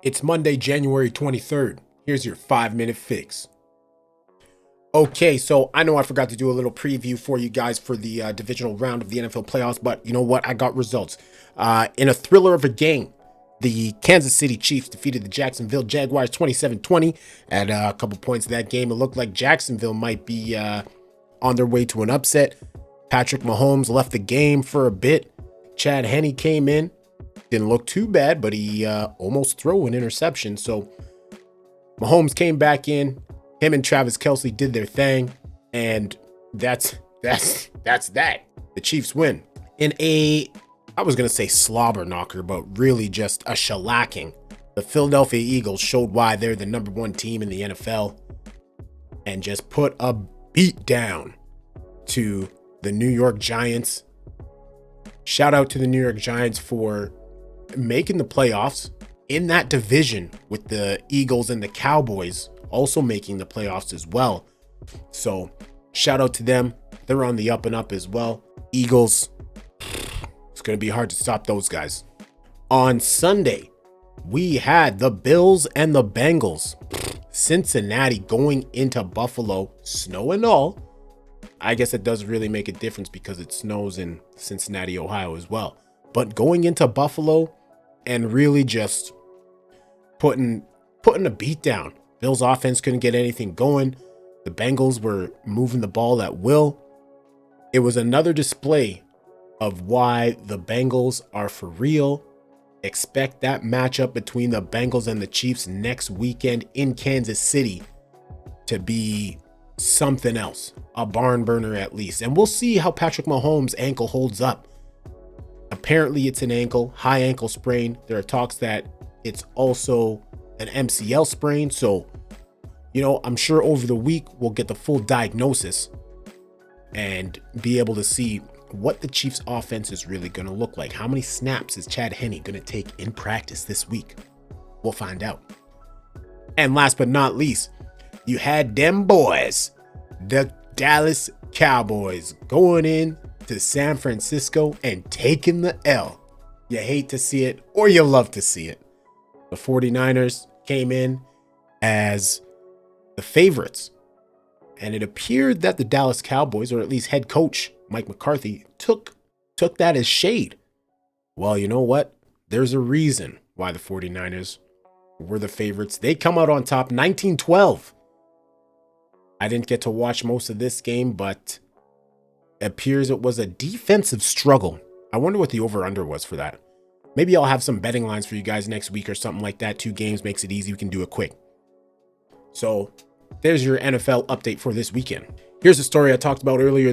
It's Monday, January 23rd. Here's your 5-minute fix. Okay, so I know I forgot to do a little preview for you guys for the divisional round of the NFL playoffs, but you know what? I got results. In a thriller of a game, the Kansas City Chiefs defeated the Jacksonville Jaguars 27-20. At a couple points of that game, it looked like Jacksonville might be on their way to an upset. Patrick Mahomes left the game for a bit. Chad Henne came in. Didn't look too bad, but he almost threw an interception. So Mahomes came back in. Him and Travis Kelce did their thing, and that's that. The Chiefs win in I was gonna say slobber knocker, but really just a shellacking. The Philadelphia Eagles showed why they're the number one team in the NFL, and just put a beat down to the New York Giants. Shout out to the New York Giants for making the playoffs in that division, with the Eagles and the Cowboys also making the playoffs as well. So shout out to them. They're on the up and up as well. Eagles, it's going to be hard to stop those guys. On Sunday, we had the Bills and the Bengals. Cincinnati going into Buffalo, snow and all. I guess it doesn't really make a difference because it snows in Cincinnati, Ohio as well. But going into Buffalo and really just putting a beat down. Bills offense couldn't get anything going. The Bengals were moving the ball at will. It was another display of why the Bengals are for real. Expect that matchup between the Bengals and the Chiefs next weekend in Kansas City to be something else, a barn burner at least. And we'll see how Patrick Mahomes' ankle holds up. Apparently it's an high ankle sprain. There are talks that it's also an MCL sprain. So, I'm sure over the week we'll get the full diagnosis and be able to see what the Chiefs offense is really going to look like. How many snaps is Chad Henne going to take in practice this week? We'll find out. And last but not least, you had them boys, the Dallas Cowboys, going in to San Francisco and taking the L. You hate to see it or you love to see it. The 49ers came in as the favorites, and it appeared that the Dallas Cowboys, or at least head coach Mike McCarthy, took that as shade. Well, you know what? There's a reason why the 49ers were the favorites. They come out on top 19-12. I didn't get to watch most of this game, but it appears it was a defensive struggle. I wonder what the over-under was for that. Maybe I'll have some betting lines for you guys next week or something like that. 2 games makes it easy. We can do it quick. So there's your NFL update for this weekend. Here's a story I talked about early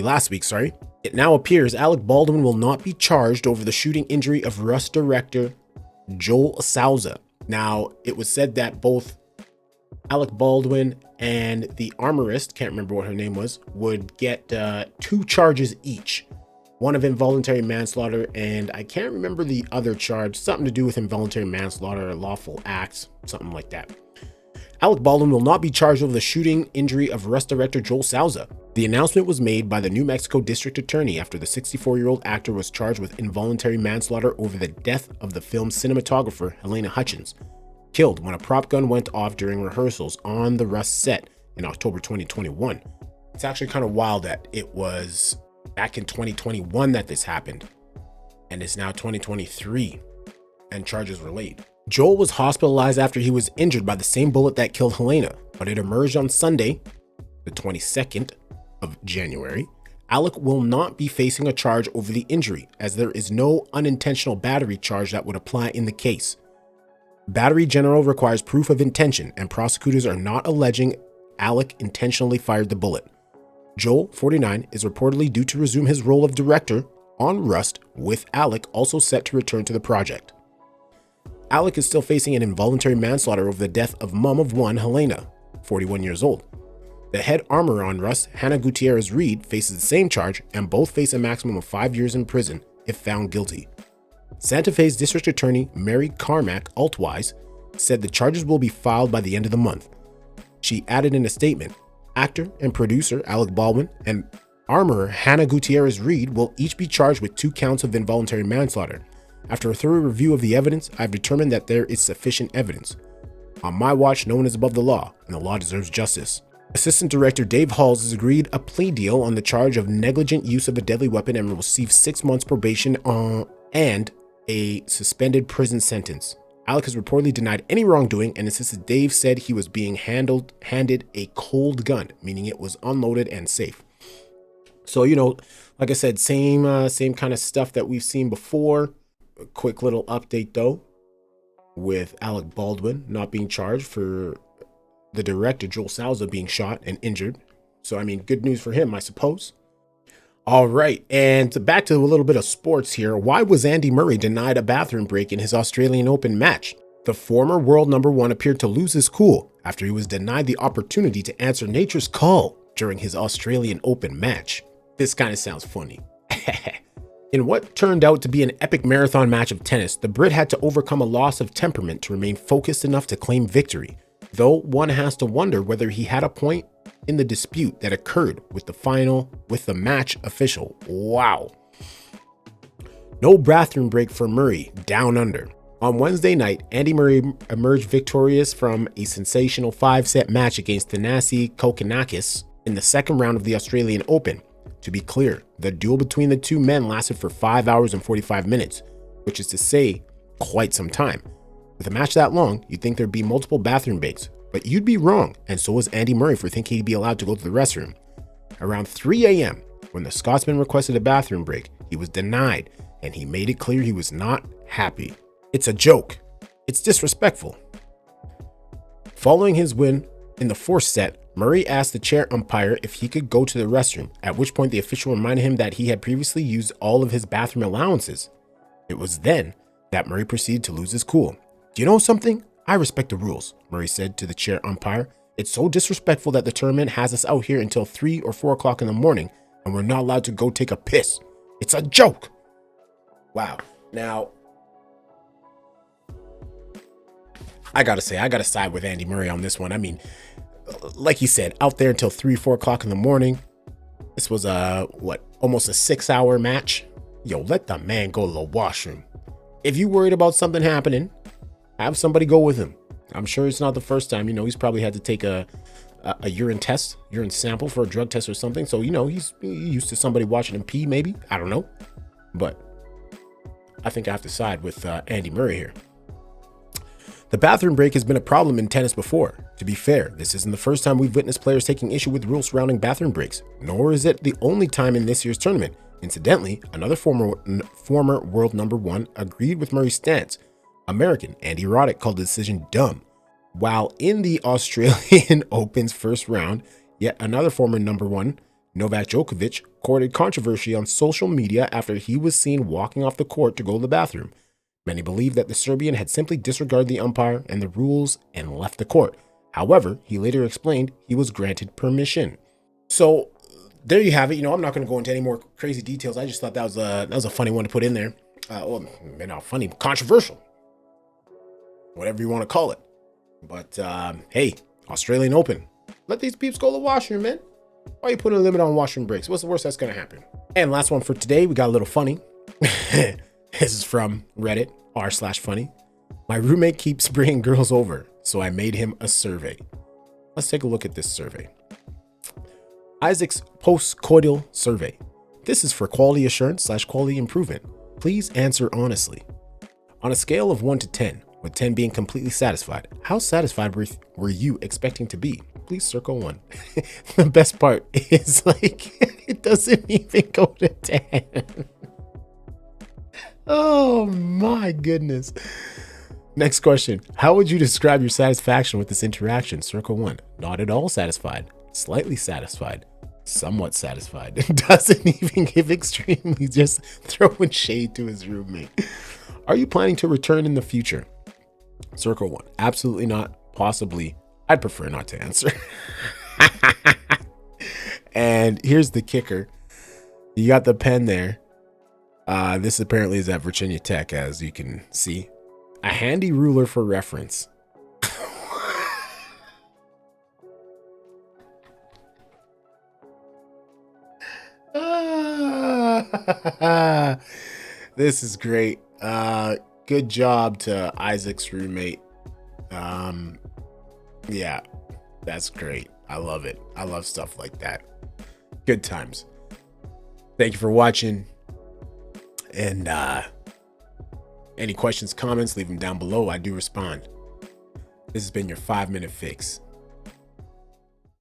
last week, sorry. It now appears Alec Baldwin will not be charged over the shooting injury of Rust director Joel Souza. Now, it was said that both Alec Baldwin and the armorist, can't remember what her name was, would get 2 charges each. One of involuntary manslaughter, and I can't remember the other charge, something to do with involuntary manslaughter or lawful acts, something like that. Alec Baldwin will not be charged over the shooting injury of Rust director Joel Souza. The announcement was made by the New Mexico District Attorney after the 64-year-old actor was charged with involuntary manslaughter over the death of the film's cinematographer, Helena Hutchins, killed when a prop gun went off during rehearsals on the Rust set in October 2021. It's actually kind of wild that it was back in 2021 that this happened, and it's now 2023, and charges were laid. Joel was hospitalized after he was injured by the same bullet that killed Helena, but it emerged on Sunday, the 22nd of January. Alec will not be facing a charge over the injury, as there is no unintentional battery charge that would apply in the case. Battery general requires proof of intention, and prosecutors are not alleging Alec intentionally fired the bullet. Joel, 49, is reportedly due to resume his role of director on Rust, with Alec also set to return to the project. Alec is still facing an involuntary manslaughter over the death of mom of one, Helena, 41 years old. The head armorer on Rust, Hannah Gutierrez-Reed, faces the same charge, and both face a maximum of 5 years in prison if found guilty. Santa Fe's District Attorney Mary Carmack Altwise said the charges will be filed by the end of the month. She added in a statement, actor and producer Alec Baldwin and armorer Hannah Gutierrez-Reed will each be charged with 2 counts of involuntary manslaughter. After a thorough review of the evidence, I've determined that there is sufficient evidence. On my watch, no one is above the law, and the law deserves justice. Assistant Director Dave Halls has agreed a plea deal on the charge of negligent use of a deadly weapon and will receive 6 months probation and a suspended prison sentence. Alec has reportedly denied any wrongdoing and insisted Dave said he was being handed a cold gun, meaning it was unloaded and safe. So, like I said, same kind of stuff that we've seen before. A quick little update though, with Alec Baldwin not being charged for the director Joel Salza being shot and injured. So, I mean, good news for him, I suppose. All right, and back to a little bit of sports here. Why was Andy Murray denied a bathroom break in his Australian Open match? The former world number one appeared to lose his cool after he was denied the opportunity to answer nature's call during his Australian Open match. This kind of sounds funny. In what turned out to be an epic marathon match of tennis, the Brit had to overcome a loss of temperament to remain focused enough to claim victory, though one has to wonder whether he had a point in the dispute that occurred with the match official. Wow. No bathroom break for Murray, down under. On Wednesday night, Andy Murray emerged victorious from a sensational 5-set match against Thanasi Kokkinakis in the second round of the Australian Open. To be clear, the duel between the two men lasted for 5 hours and 45 minutes, which is to say, quite some time. With a match that long, you'd think there'd be multiple bathroom breaks, but you'd be wrong, and so was Andy Murray for thinking he'd be allowed to go to the restroom. Around 3 a.m., when the Scotsman requested a bathroom break, he was denied, and he made it clear he was not happy. It's a joke. It's disrespectful. Following his win in the fourth set, Murray asked the chair umpire if he could go to the restroom, at which point the official reminded him that he had previously used all of his bathroom allowances. It was then that Murray proceeded to lose his cool. Do you know something? I respect the rules, Murray said to the chair umpire. It's so disrespectful that the tournament has us out here until 3 or 4 o'clock in the morning, and we're not allowed to go take a piss. It's a joke. Wow. Now, I gotta side with Andy Murray on this one. I mean, like you said, out there until 3, 4 o'clock in the morning. This was almost a 6-hour match. Yo, let the man go to the washroom. If you worried about something happening, have somebody go with him. I'm sure it's not the first time. He's probably had to take a urine sample for a drug test or something. So, he's used to somebody watching him pee, maybe. I don't know. But I think I have to side with Andy Murray here. The bathroom break has been a problem in tennis before. To be fair, this isn't the first time we've witnessed players taking issue with rules surrounding bathroom breaks, nor is it the only time in this year's tournament. Incidentally, another former world number one agreed with Murray's stance. American Andy Roddick called the decision dumb. While in the Australian Open's first round, yet another former number one, Novak Djokovic, courted controversy on social media after he was seen walking off the court to go to the bathroom. Many believe that the Serbian had simply disregarded the umpire and the rules and left the court. However, he later explained he was granted permission. So there you have it. I'm not going to go into any more crazy details. I just thought that was a funny one to put in there. Not funny, controversial, whatever you want to call it. But hey, Australian Open. Let these peeps go to the washroom, man. Why are you putting a limit on washroom breaks? What's the worst that's going to happen? And last one for today, we got a little funny. This is from Reddit, r/funny. My roommate keeps bringing girls over, so I made him a survey. Let's take a look at this survey. Isaac's post-coital survey. This is for quality assurance / quality improvement. Please answer honestly. On a scale of 1 to 10, with 10 being completely satisfied, how satisfied were you expecting to be? Please circle 1. The best part is it doesn't even go to 10. Oh my goodness. Next question. How would you describe your satisfaction with this interaction? Circle 1. Not at all satisfied. Slightly satisfied. Somewhat satisfied. Doesn't even give extremely, just throwing shade to his roommate. Are you planning to return in the future? Circle 1. Absolutely not. Possibly. I'd prefer not to answer. And here's the kicker. You got the pen there. This apparently is at Virginia Tech, as you can see. A handy ruler for reference. This is great. Good job to Isaac's roommate. Yeah, that's great. I love it. I love stuff like that. Good times. Thank you for watching. And any questions, comments, leave them down below. I do respond. This has been your 5-minute fix.